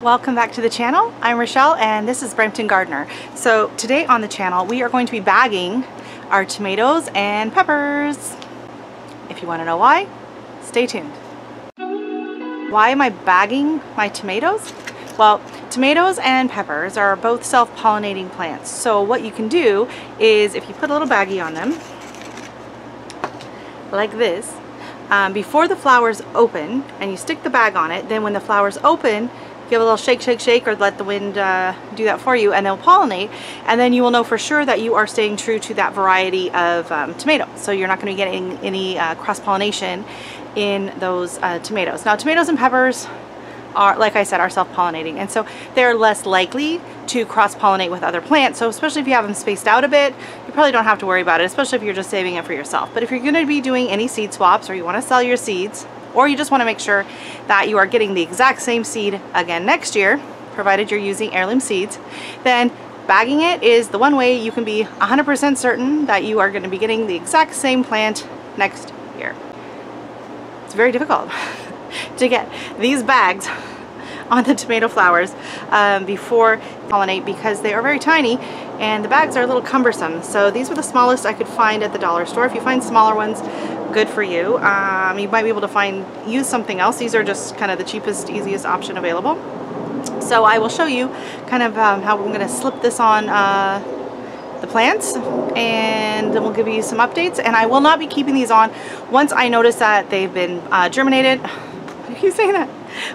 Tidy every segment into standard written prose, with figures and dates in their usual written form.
Welcome back to the channel. I'm Rochelle and this is Brampton Gardener. So today on the channel we are going to be bagging our tomatoes and peppers. If you want to know why, stay tuned. Why am I bagging my tomatoes? Well, tomatoes and peppers are both self-pollinating plants. So what you can do is if you put a little baggie on them, like this, before the flowers open and you stick the bag on it, then when the flowers open, give a little shake, shake, shake, or let the wind do that for you, and they'll pollinate, and then you will know for sure that you are staying true to that variety of tomato. So you're not going to be getting any cross-pollination in those tomatoes. Now, tomatoes and peppers are, like I said, are self-pollinating, and so they're less likely to cross-pollinate with other plants. So especially if you have them spaced out a bit, you probably don't have to worry about it, especially if you're just saving it for yourself. But if you're going to be doing any seed swaps, or you want to sell your seeds, or you just want to make sure that you are getting the exact same seed again next year, provided you're using heirloom seeds, then bagging it is the one way you can be 100% certain that you are going to be getting the exact same plant next year. It's very difficult to get these bags on the tomato flowers before pollinate, because they are very tiny and the bags are a little cumbersome. So these were the smallest I could find at the dollar store. If you find smaller ones, good for you. You might be able to use something else. These are just kind of the cheapest, easiest option available. So I will show you kind of how I'm going to slip this on the plants, and then we'll give you some updates. And I will not be keeping these on once I notice that they've been germinated. I keep saying that.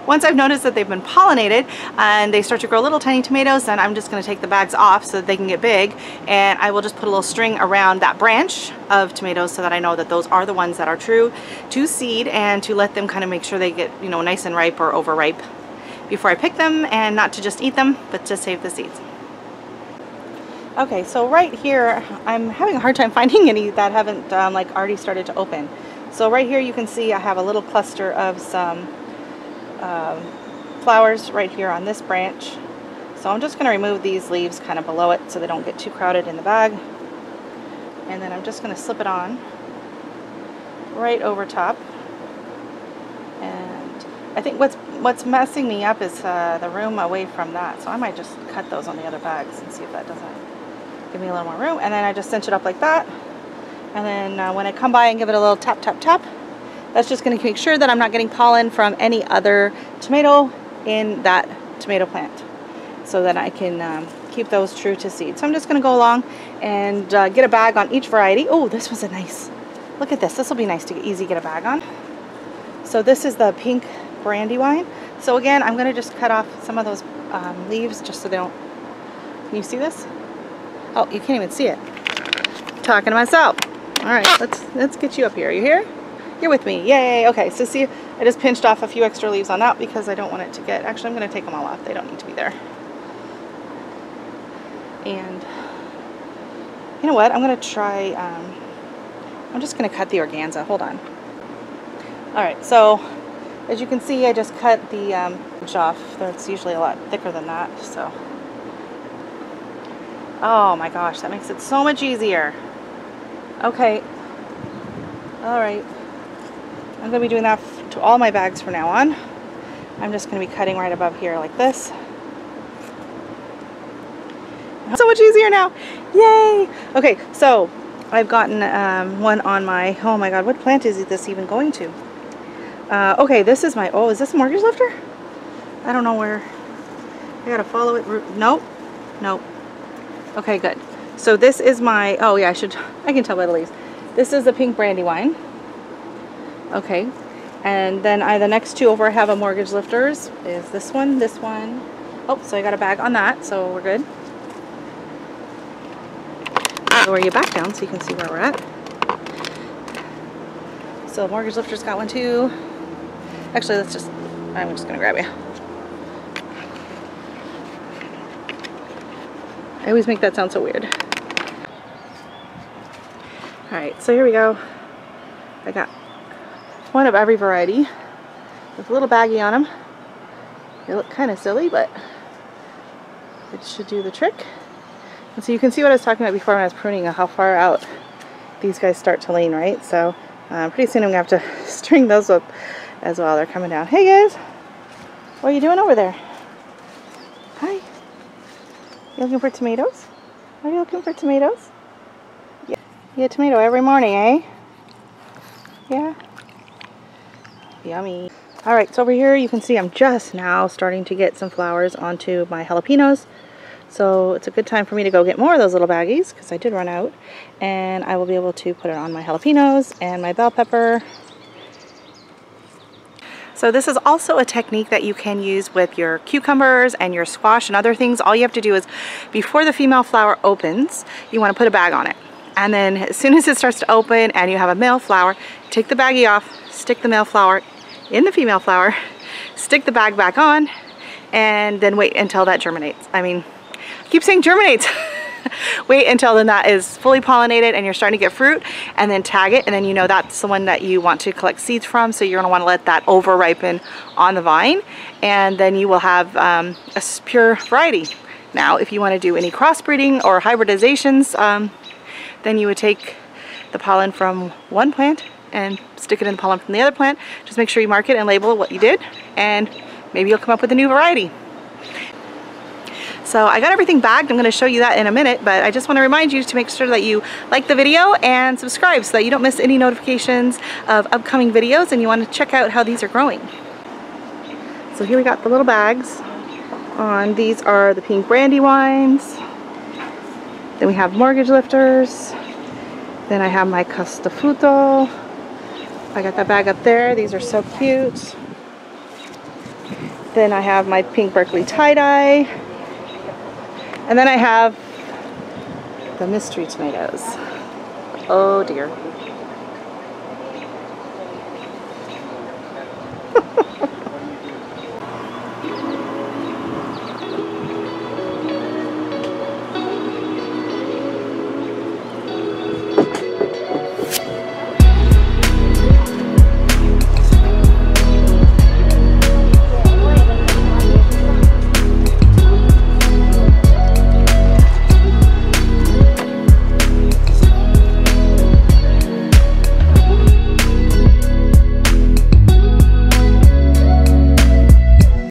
Once I've noticed that they've been pollinated and they start to grow little tiny tomatoes, then I'm just going to take the bags off so that they can get big, and I will just put a little string around that branch of tomatoes so that I know that those are the ones that are true to seed, and to let them kind of make sure they get, you know, nice and ripe or overripe before I pick them, and not to just eat them but to save the seeds. Okay, so right here I'm having a hard time finding any that haven't like already started to open. So right here you can see I have a little cluster of some flowers right here on this branch. So I'm just going to remove these leaves kind of below it so they don't get too crowded in the bag. And then I'm just going to slip it on right over top. And I think what's messing me up is the room away from that. So I might just cut those on the other bags and see if that doesn't give me a little more room. And then I just cinch it up like that. And then when I come by and give it a little tap, tap, tap, that's just going to make sure that I'm not getting pollen from any other tomato in that tomato plant, so that I can keep those true to seed. So I'm just going to go along and get a bag on each variety. Oh, this was a nice, look at this. This will be nice to easy get a bag on. So this is the pink brandywine. So again, I'm going to just cut off some of those leaves just so they don't, can you see this? Oh, you can't even see it. I'm talking to myself. All right, let's get you up here. Are you here? You're with me. Yay. Okay, so see, I just pinched off a few extra leaves on that because I don't want it to get, actually I'm going to take them all off. They don't need to be there. And you know what? I'm going to try, I'm just going to cut the organza. Hold on. All right, so as you can see, I just cut the edge off. It's usually a lot thicker than that, so. Oh my gosh, that makes it so much easier. Okay. All right. I'm going to be doing that to all my bags from now on. I'm just going to be cutting right above here like this. So much easier now. Yay! Okay, so I've gotten one on my, oh my god, what plant is this even going to? Okay, this is my, oh, is this a mortgage lifter? I don't know where. I gotta follow it. Nope. Nope. Okay, good. So this is my, oh yeah, I can tell by the leaves. This is the pink brandywine. Okay, and then the next two over I have a mortgage lifters is this one. Oh, so I got a bag on that, so we're good. I'll lower you back down so you can see where we're at. So mortgage lifters got one too. Actually, I'm just gonna grab you. I always make that sound so weird. All right, so here we go. I got one of every variety with a little baggie on them. They look kind of silly, but it should do the trick. And so you can see what I was talking about before when I was pruning, how far out these guys start to lean, right? So pretty soon I'm going to have to string those up as well. They're coming down. Hey guys, what are you doing over there? You looking for tomatoes? Are you looking for tomatoes? Yeah. You get a tomato every morning, eh? Yeah. Yummy. Alright, so over here you can see I'm just now starting to get some flowers onto my jalapenos. So it's a good time for me to go get more of those little baggies because I did run out. And I will be able to put it on my jalapenos and my bell pepper. So this is also a technique that you can use with your cucumbers and your squash and other things. All you have to do is, before the female flower opens, you want to put a bag on it. And then as soon as it starts to open and you have a male flower, take the baggie off, stick the male flower in the female flower, stick the bag back on, and then wait until that germinates. I mean, I keep saying germinates. Wait until then that is fully pollinated and you're starting to get fruit, and then tag it, and then you know that's the one that you want to collect seeds from, so you're going to want to let that over ripen on the vine, and then you will have a pure variety. Now if you want to do any crossbreeding or hybridizations, then you would take the pollen from one plant and stick it in the pollen from the other plant. Just make sure you mark it and label what you did, and maybe you'll come up with a new variety. So I got everything bagged. I'm going to show you that in a minute, but I just want to remind you to make sure that you like the video and subscribe so that you don't miss any notifications of upcoming videos, and you want to check out how these are growing. So here we got the little bags on. These are the pink brandywines. Then we have mortgage lifters. Then I have my castafuto. I got that bag up there. These are so cute. Then I have my pink Berkeley tie-dye. And then I have the mystery tomatoes. Oh dear.